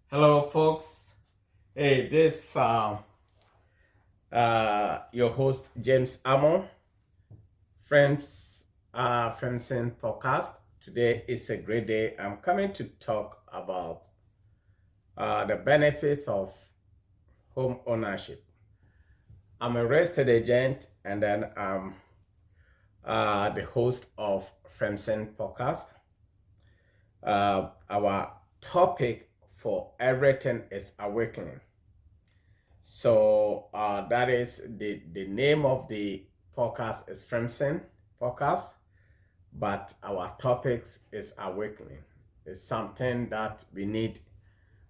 Hello, folks. Hey, this your host James Amo, friends, Friendson podcast. Today is a great day. I'm coming to talk about the benefits of home ownership. I'm a real estate agent, and then I'm the host of Friendson podcast. Our topic for everything is awakening. So that is the name of the podcast is Frimpson podcast, but our topics is awakening. It's something that we need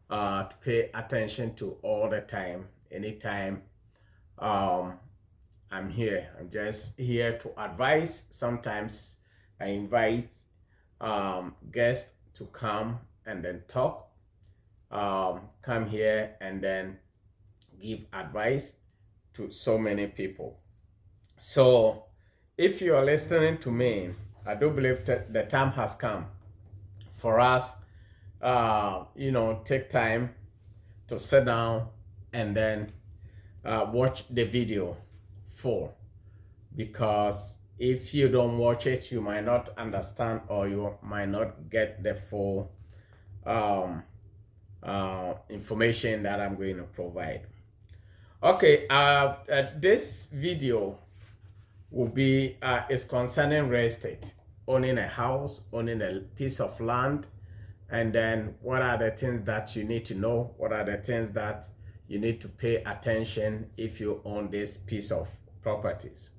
to pay attention to all the time, anytime. Um, I'm here. I'm just here to advise. Sometimes I invite guests to come and then talk. Come here and then give advice to so many people. So, if you are listening to me, I do believe that the time has come for us, take time to sit down and then watch the video full. Because if you don't watch it, you might not understand or you might not get the full um, information that I'm going to provide. Okay, this video will be is concerning real estate, owning a house, owning a piece of land, and then what are the things that you need to know? What are the things that you need to pay attention if you own this piece of properties?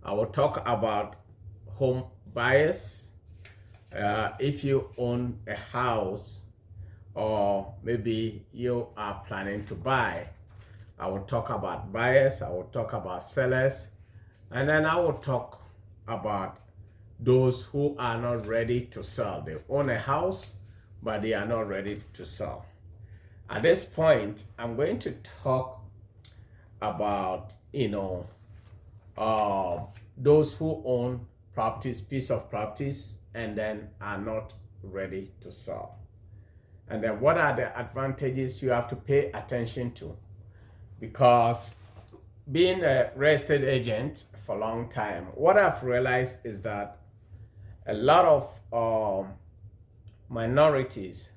I will talk about home buyers. If you own a house or maybe you are planning to buy, I will talk about buyers, I will talk about sellers, and then I will talk about those who are not ready to sell. They own a house, but they are not ready to sell. At this point, I'm going to talk about, those who own properties, piece of properties, and then are not ready to sell. And then what are the advantages you have to pay attention to? Because being a real estate agent for a long time, what I've realized is that a lot of minorities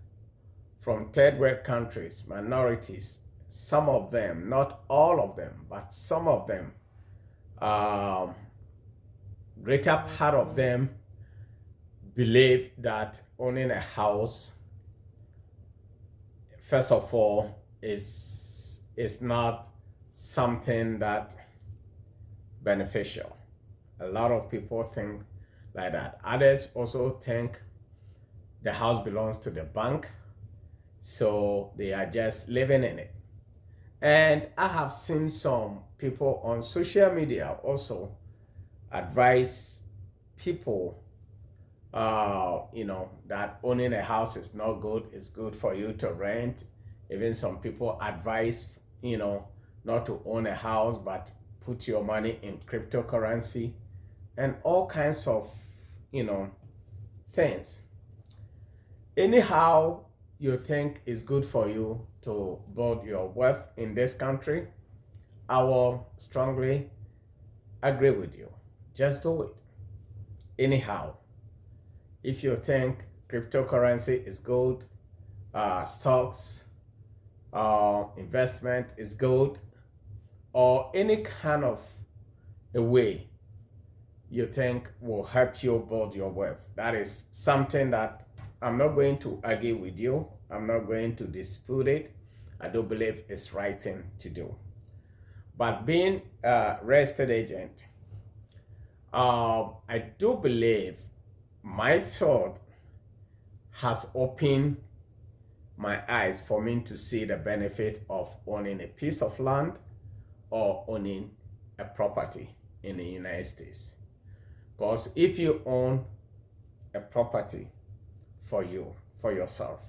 from third world countries, some of them, not all of them, but some of them, greater part of them believe that owning a house, first of all, is not something that beneficial. A lot of people think like that. Others also think the house belongs to the bank, so they are just living in it. And I have seen some people on social media also advise people, that owning a house is not good. It's good for you to rent. Even some people advise, not to own a house, but put your money in cryptocurrency and all kinds of, things. Anyhow, you think is good for you to build your wealth in this country, I will strongly agree with you. Just do it. Anyhow, if you think cryptocurrency is good, stocks, investment is good, or any kind of a way you think will help you build your wealth, that is something that I'm not going to argue with you. I'm not going to dispute it. I do believe it's right thing to do. But being a real estate agent, I do believe my thought has opened my eyes for me to see the benefit of owning a piece of land or owning a property in the United States. Because if you own a property for you, for yourself,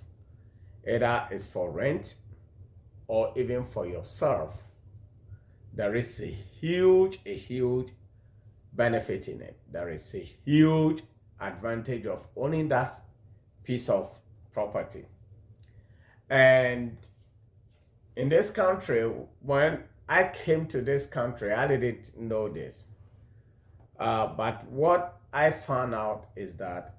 either it's for rent or even for yourself, there is a huge benefit in it. There is a huge advantage of owning that piece of property. And in this country, when I came to this country, I didn't know this. But what I found out is that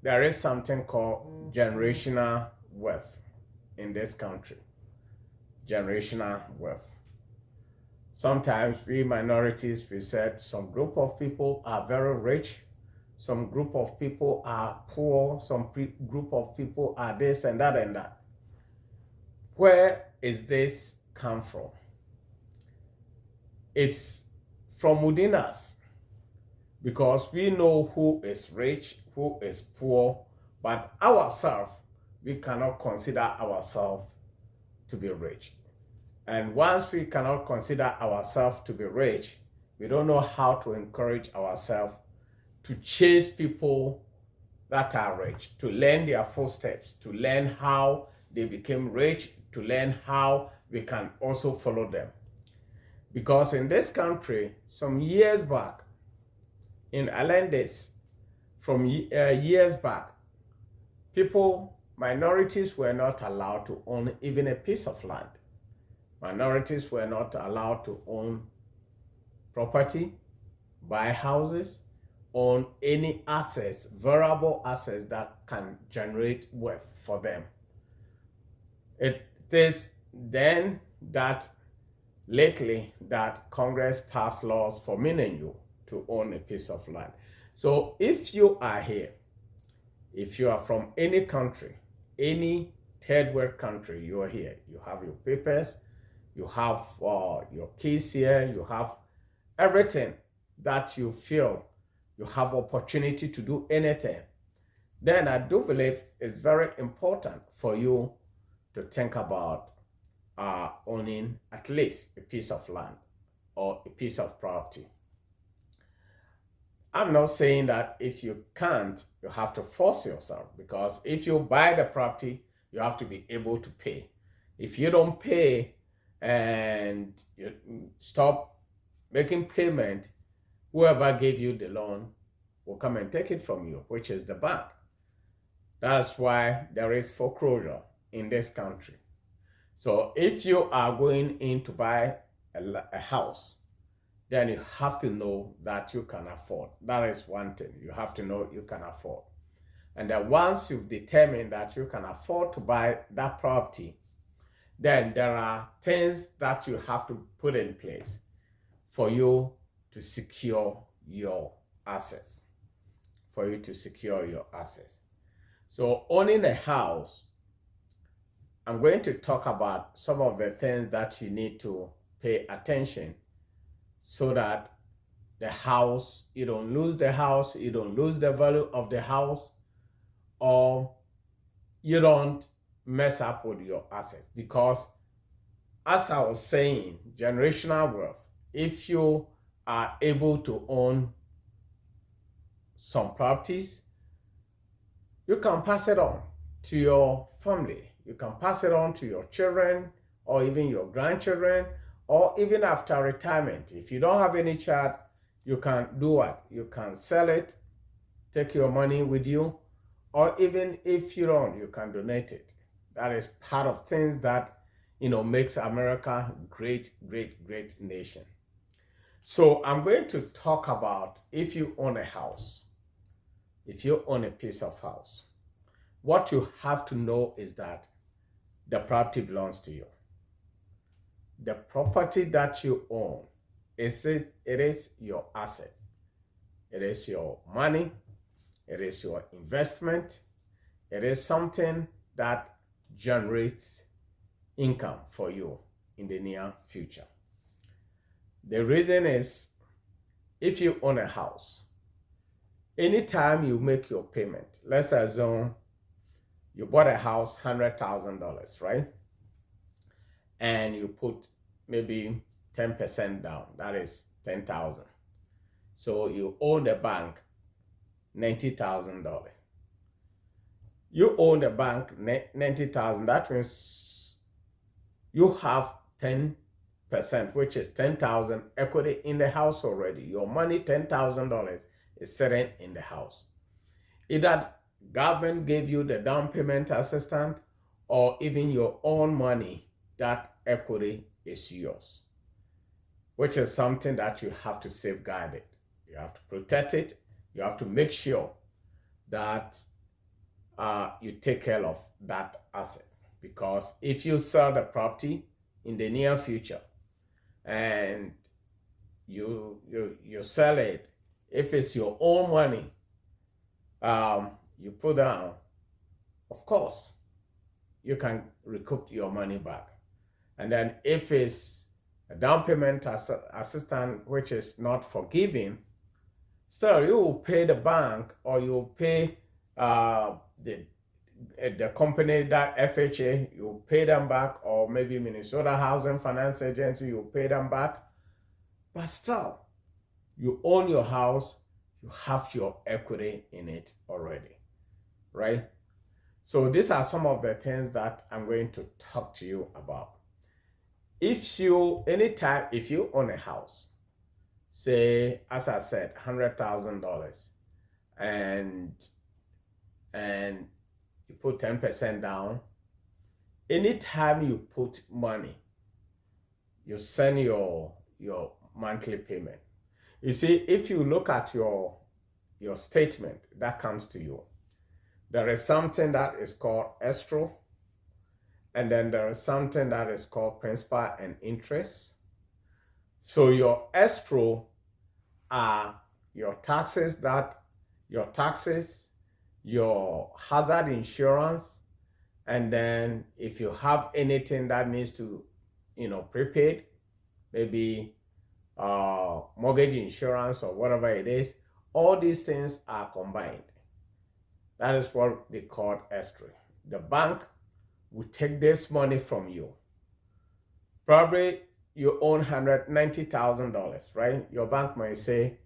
there is something called generational wealth in this country. Generational wealth. Sometimes we minorities, we said some group of people are very rich, some group of people are poor, some group of people are this and that and that. Where is this come from? It's from within us, because we know who is rich, who is poor, but ourselves, we cannot consider ourselves to be rich. And once we cannot consider ourselves to be rich, we don't know how to encourage ourselves to chase people that are rich, to learn their footsteps, to learn how they became rich, to learn how we can also follow them. Because in this country, some years back, in Alendes, from years back, people, minorities were not allowed to own even a piece of land. Minorities were not allowed to own property, buy houses, own any assets, variable assets that can generate wealth for them. It is then that lately that Congress passed laws for me and you to own a piece of land. So if you are here, if you are from any country, any third world country, you are here, you have your papers, you have your keys here, you have everything that you feel you have opportunity to do anything, then I do believe it's very important for you to think about owning at least a piece of land or a piece of property. I'm not saying that if you can't, you have to force yourself, because if you buy the property, you have to be able to pay. If you don't pay and you stop making payment, whoever gave you the loan will come and take it from you, which is the bank. That's why there is foreclosure in this country. So if you are going in to buy a house, then you have to know that you can afford. That is one thing. You have to know you can afford. And then once you've determined that you can afford to buy that property, then there are things that you have to put in place for you to secure your assets. For you to secure your assets. So owning a house, I'm going to talk about some of the things that you need to pay attention so that the house, you don't lose the house, you don't lose the value of the house, or you don't mess up with your assets. Because as I was saying, generational wealth, if you are able to own some properties, you can pass it on to your family. You can pass it on to your children or even your grandchildren, or even after retirement. If you don't have any child, you can do what? You can sell it, take your money with you, or even if you don't, you can donate it. That is part of things that, makes America great, great, great nation. So I'm going to talk about if you own a house, if you own a piece of house, what you have to know is that the property belongs to you. The property that you own, it is your asset. It is your money. It is your investment. It is something that generates income for you in the near future. The reason is, if you own a house, anytime you make your payment, let's assume you bought a house, $100,000, right? And you put maybe 10% down, that is 10,000. So you owe the bank $90,000. You owe the bank $90,000. That means you have 10%, which is 10,000 equity in the house already. Your money, $10,000, is sitting in the house. Either government gave you the down payment assistance, or even your own money, that equity is yours, which is something that you have to safeguard it. You have to protect it. You have to make sure that you take care of that asset. Because if you sell the property in the near future and you sell it, if it's your own money, you put down, of course, you can recoup your money back. And then if it's a down payment assistance, which is not forgiving, still you will pay the bank, or you will pay the company, that FHA, you will pay them back, or maybe Minnesota Housing Finance Agency, you will pay them back. But still, you own your house, you have your equity in it already, right? So these are some of the things that I'm going to talk to you about. If you own a house, say, as I said, $100,000, and you put 10% down, anytime you put money, you send your monthly payment. You see, if you look at your statement that comes to you, there is something that is called escrow, and then there is something that is called principal and interest. So your escrow are your taxes, your hazard insurance, and then if you have anything that needs to, prepaid, maybe mortgage insurance or whatever it is, all these things are combined. That is what they call escrow. The bank will take this money from you. Probably you own $190,000, right? Your bank might say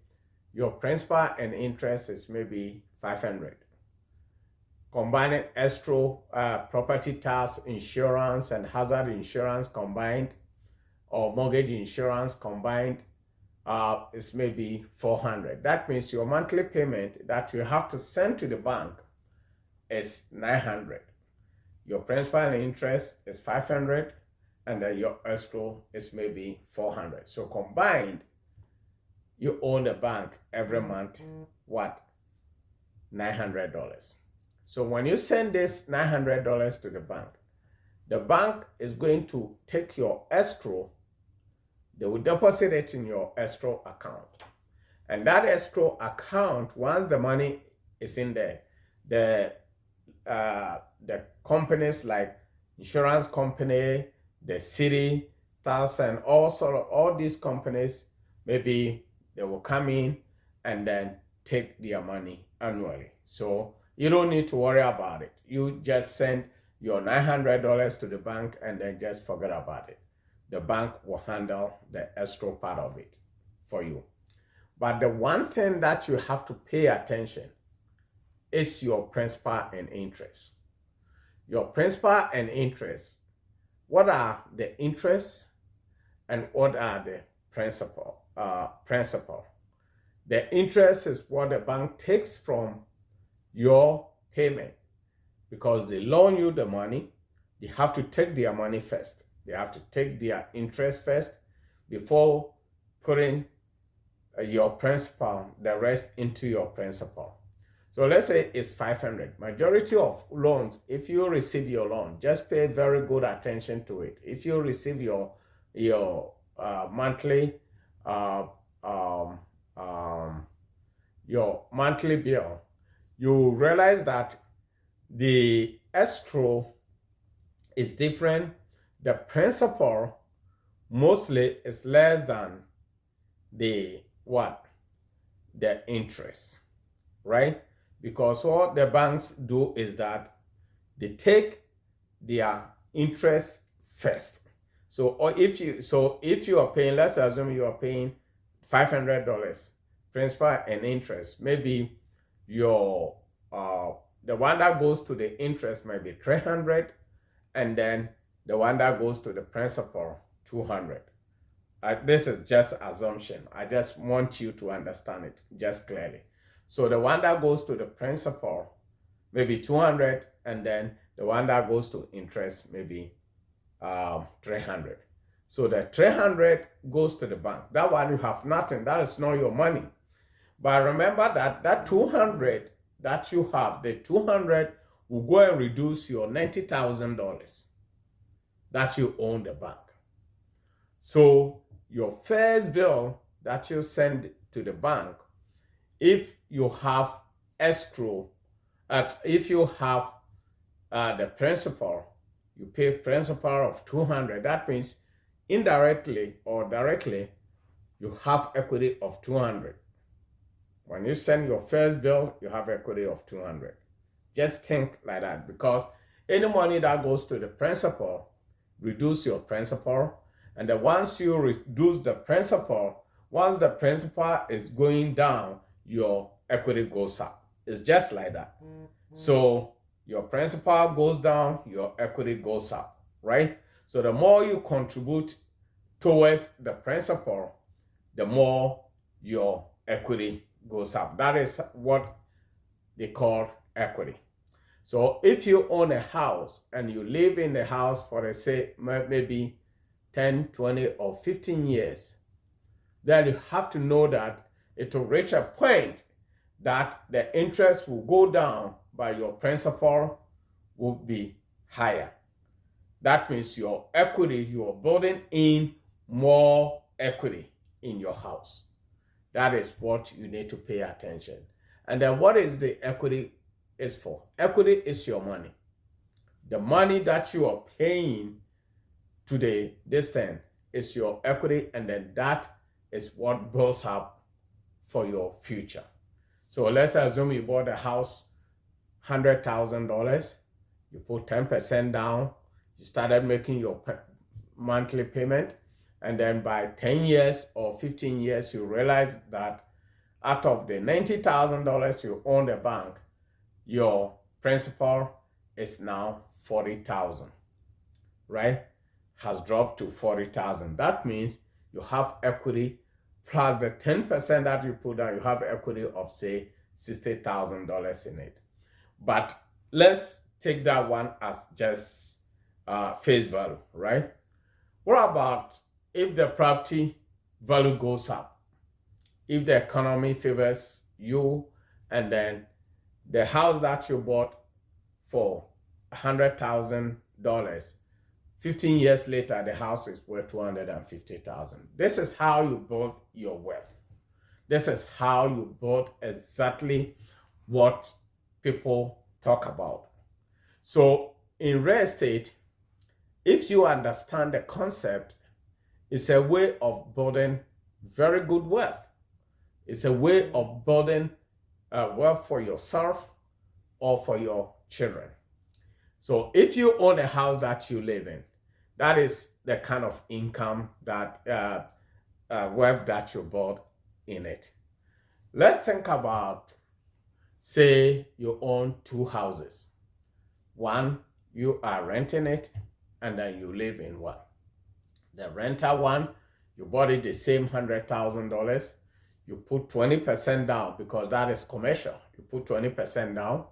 your principal and interest is maybe $500. Combining escrow, property tax, insurance, and hazard insurance combined, or mortgage insurance combined, is maybe $400. That means your monthly payment that you have to send to the bank is $900. Your principal and interest is $500, and then your escrow is maybe $400. So combined, you owe the bank every month what? $900. So when you send this $900 to the bank is going to take your escrow. They will deposit it in your escrow account. And that escrow account, once the money is in there, the companies like insurance company, the city, tax, and all these companies, maybe they will come in and then take their money annually. So you don't need to worry about it. You just send your $900 to the bank and then just forget about it. The bank will handle the escrow part of it for you. But the one thing that you have to pay attention is your principal and interest. Your principal and interest. What are the interests and what are the principal? The interest is what the bank takes from your payment, because they loan you the money. They have to take their money first. They have to take their interest first before putting your principal, the rest into your principal. So let's say it's $500. Majority of loans, if you receive your loan, just pay very good attention to it. If you receive your monthly bill, you realize that the escrow is different. The principal mostly is less than the interest, right? Because what the banks do is that they take their interest first. So if you are paying, let's assume you are paying $500 principal and interest, maybe your the one that goes to the interest might be $300, and then the one that goes to the principal $200. This is just assumption. I just want you to understand it just clearly. So the one that goes to the principal maybe $200, and then The one that goes to interest maybe 300. So the 300 goes to the bank. That one you have nothing. That is not your money. But remember that 200 that you have, the 200 will go and reduce your $90,000 that you owe the bank. So your first bill that you send to the bank, if you have escrow, if you have the principal, you pay principal of 200. That means indirectly or directly, you have equity of 200. When you send your first bill, you have equity of 200. Just think like that, because any money that goes to the principal, reduce your principal. And then once you reduce the principal, once the principal is going down, your equity goes up. It's just like that. So your principal goes down, your equity goes up, right? So the more you contribute towards the principal, the more your equity goes up. That is what they call equity. So if you own a house and you live in the house for, let's say, maybe 10, 20, or 15 years, then you have to know that it will reach a point that the interest will go down, but your principal will be higher. That means your equity, you are building in more equity in your house. That is what you need to pay attention. And then what is the equity is for? Equity is your money. The money that you are paying today, this thing, is your equity, and then that is what builds up for your future. So let's assume you bought a house, $100,000. You put 10% down. You started making your monthly payment. And then by 10 years or 15 years, you realize that out of the $90,000 you own the bank, your principal is now $40,000, right? Has dropped to $40,000. That means you have equity plus the 10% that you put down, you have equity of, say, $60,000 in it. But let's take that one as just face value, right? What about if the property value goes up? If the economy favors you, and then the house that you bought for $100,000, 15 years later, the house is worth $250,000. This is how you build your wealth. This is how you build exactly what people talk about. So in real estate, if you understand the concept, it's a way of building very good wealth. It's a way of building wealth for yourself or for your children. So if you own a house that you live in, that is the kind of income that wealth that you build in it. Let's think about, say you own two houses. One, you are renting it, and then you live in one. The rental one, you bought it the same $100,000. You put 20% down because that is commercial. You put 20% down.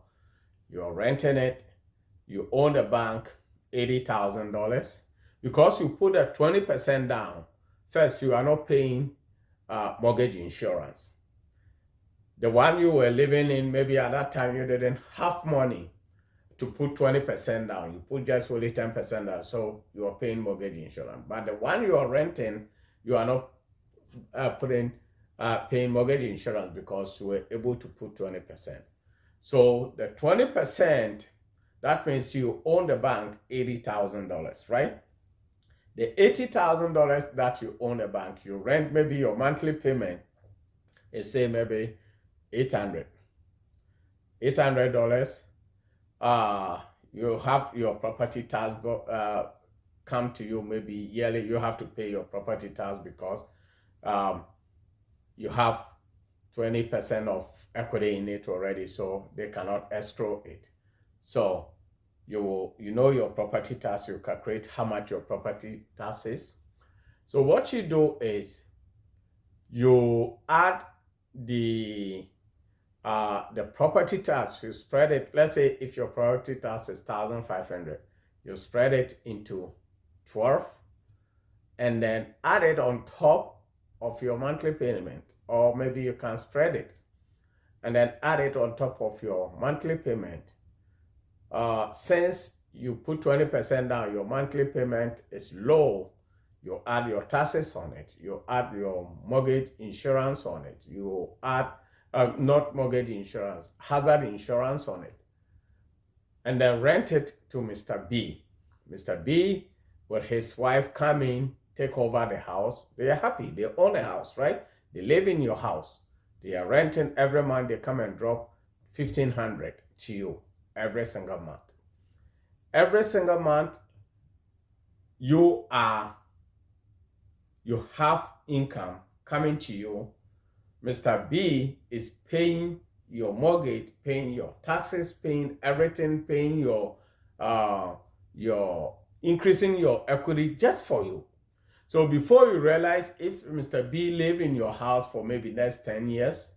You're renting it. You own the bank $80,000. Because you put a 20% down, first, you are not paying mortgage insurance. The one you were living in, maybe at that time you didn't have money to put 20% down. You put just only 10% down, so you are paying mortgage insurance. But the one you are renting, you are not paying mortgage insurance because you were able to put 20%. So the 20%, that means you own the bank $80,000, right? The $80,000 that you own the bank, you rent, maybe your monthly payment is, say, maybe $800. You have your property tax come to you maybe yearly. You have to pay your property tax because you have 20% of equity in it already, so they cannot escrow it. So you know your property tax, you calculate how much your property tax is. So what you do is you add the the property tax, you spread it. Let's say if your property tax is 1,500, you spread it into 12 and then add it on top of your monthly payment. Or maybe you can spread it and then add it on top of your monthly payment. Since you put 20% down, your monthly payment is low, you add your taxes on it, you add your mortgage insurance on it, you add not mortgage insurance, hazard insurance on it, and then rent it to Mr. B. Mr. B, with his wife come in, take over the house. They are happy, they own a house, right? They live in your house. They are renting every month, they come and drop 1,500 to you every single month. Every single month, you have income coming to you. Mr. B is paying your mortgage, paying your taxes, paying everything, paying your increasing your equity just for you. So before you realize, if Mr. B live in your house for maybe next 10 years,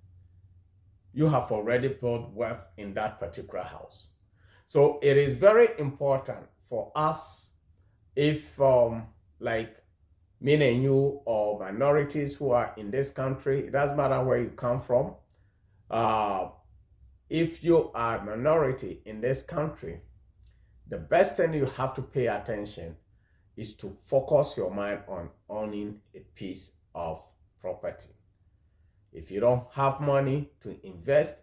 you have already built wealth in that particular house. So it is very important for us, if like me and you or minorities who are in this country, it doesn't matter where you come from. If you are a minority in this country, the best thing you have to pay attention is to focus your mind on owning a piece of property. If you don't have money to invest,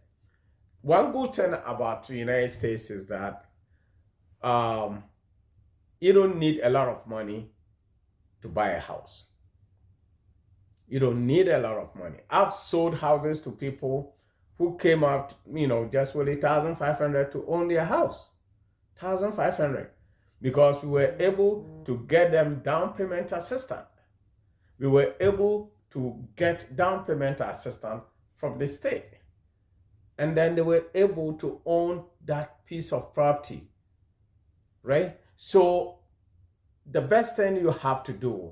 one good thing about the United States is that you don't need a lot of money to buy a house. You don't need a lot of money. I've sold houses to people who came out, just with 1,500 to own their house. 1,500, because we were able to get them down payment assistance. We were able to get down payment assistance from the state. And then they were able to own that piece of property, right? So the best thing you have to do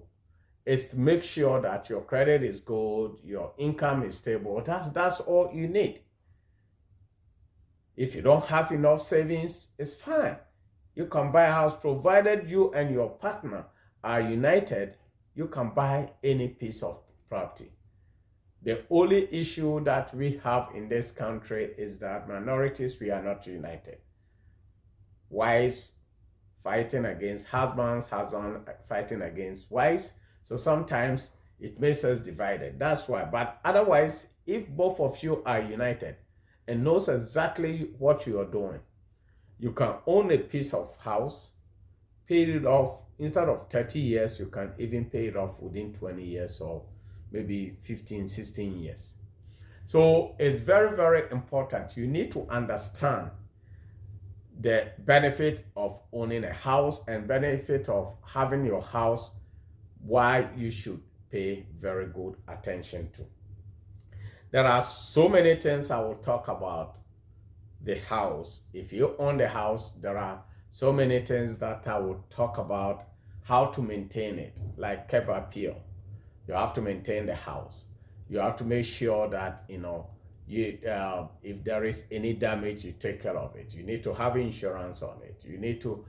is to make sure that your credit is good, your income is stable. That's all you need. If you don't have enough savings, it's fine. You can buy a house, provided you and your partner are united. You can buy any piece of property. The only issue that we have in this country is that minorities, we are not united. Wives fighting against husbands, husbands fighting against wives. So sometimes it makes us divided. That's why. But otherwise, if both of you are united and knows exactly what you are doing, you can own a piece of house, pay it off. Instead of 30 years, you can even pay it off within 20 years or maybe 15, 16 years. So it's very, very important. You need to understand the benefit of owning a house and benefit of having your house, why you should pay very good attention to. There are so many things I will talk about the house. If you own the house, there are so many things that I will talk about how to maintain it, like keep appeal. You have to maintain the house. You have to make sure that, if there is any damage, you take care of it. You need to have insurance on it. You need to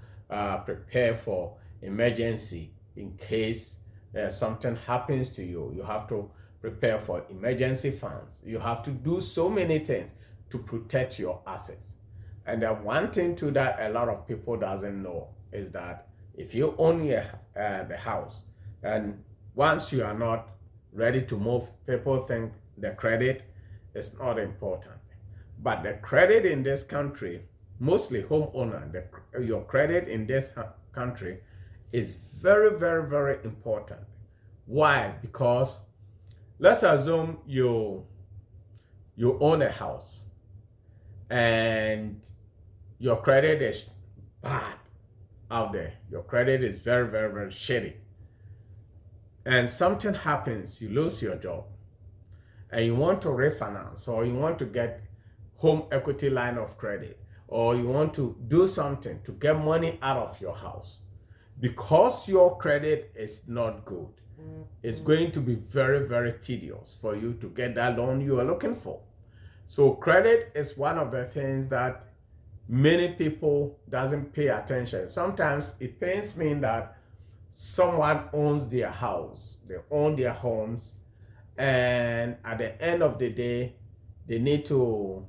prepare for emergency in case something happens to you. You have to prepare for emergency funds. You have to do so many things to protect your assets. And then one thing too that a lot of people doesn't know is that if you own the house, and once you are not ready to move, people think the credit is not important. But the credit in this country, mostly homeowner, your credit in this country is very, very, very important. Why? Because let's assume you own a house and your credit is bad out there. Your credit is very, very, very shitty. And something happens, you lose your job, and you want to refinance, or you want to get home equity line of credit, or you want to do something to get money out of your house. Because your credit is not good, it's going to be very, very tedious for you to get that loan you are looking for. So credit is one of the things that many people doesn't pay attention. Sometimes it pains me that someone owns their house, they own their homes, and at the end of the day, they need to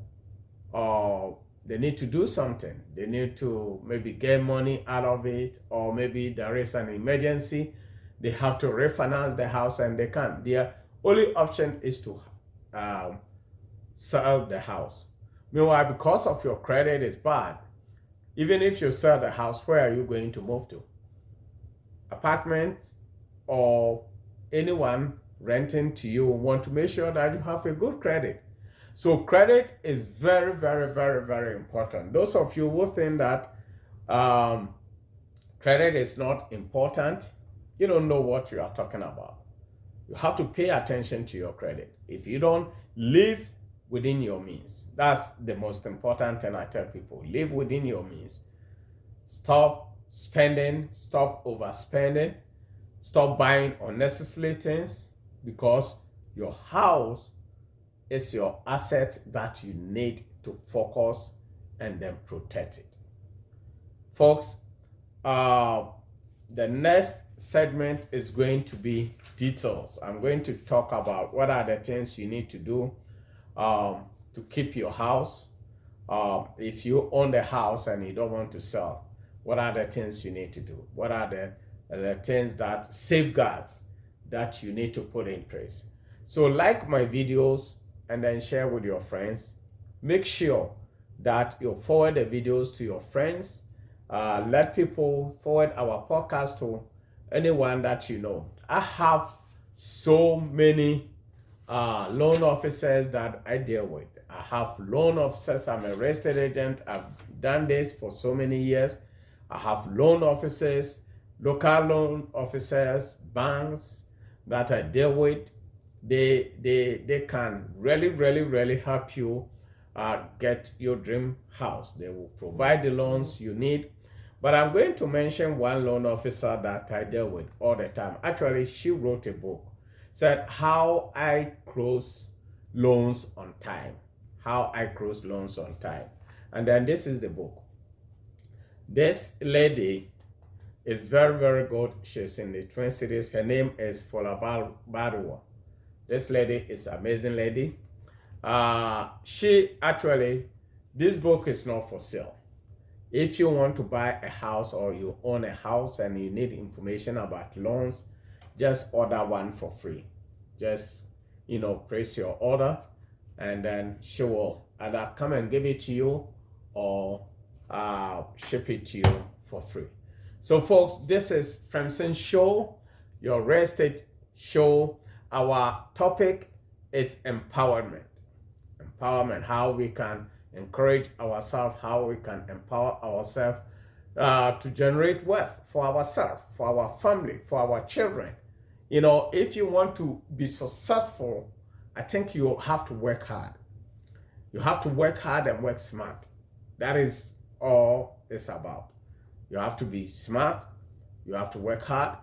do something. They need to maybe get money out of it, or maybe there is an emergency. They have to refinance the house and they can't. Their only option is to sell the house. Meanwhile, because of your credit is bad, even if you sell the house, where are you going to move to? Apartments, or anyone renting to you want to make sure that you have a good credit. So credit is very, very, very, very important. Those of you who think that credit is not important, you don't know what you are talking about. You have to pay attention to your credit. If you don't live within your means, that's the most important thing I tell people. Live within your means. Stop spending, stop overspending, stop buying unnecessary things, because your house is your asset that you need to focus and then protect it. Folks, the next segment is going to be details. I'm going to talk about what are the things you need to do to keep your house. If you own the house and you don't want to sell, what are the things you need to do? What are the things that safeguards that you need to put in place? So like my videos and then share with your friends. Make sure that you forward the videos to your friends. Let people forward our podcast to anyone that you know. I have so many loan officers that I deal with. I have loan officers. I'm a real estate agent. I've done this for so many years. I have loan officers, local loan officers, banks that I deal with. They can really help you get your dream house. They will provide the loans you need. But I'm going to mention one loan officer that I deal with all the time. Actually, she wrote a book, said how I close loans on time. How I close loans on time. And then this is the book. This lady is very good. She's in the Twin Cities. Her name is Fola Barua. This lady is an amazing lady. This book is not for sale. If you want to buy a house or you own a house and you need information about loans, just order one for free. Just, place your order and then she will either come and give it to you or ship it to you for free. So folks, this is Frimpson Show, your real estate show. Our topic is empowerment. Empowerment, how we can encourage ourselves, how we can empower ourselves to generate wealth for ourselves, for our family, for our children. If you want to be successful, I think you have to work hard. You have to work hard and work smart. That is all it's about. You have to be smart. You have to work hard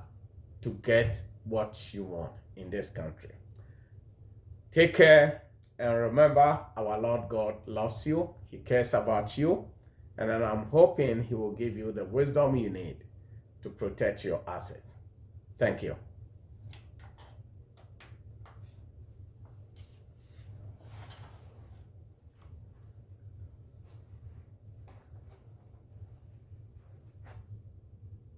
to get what you want in this country. Take care, and remember, our Lord God loves you. He cares about you, and then I'm hoping He will give you the wisdom you need to protect your assets. Thank you.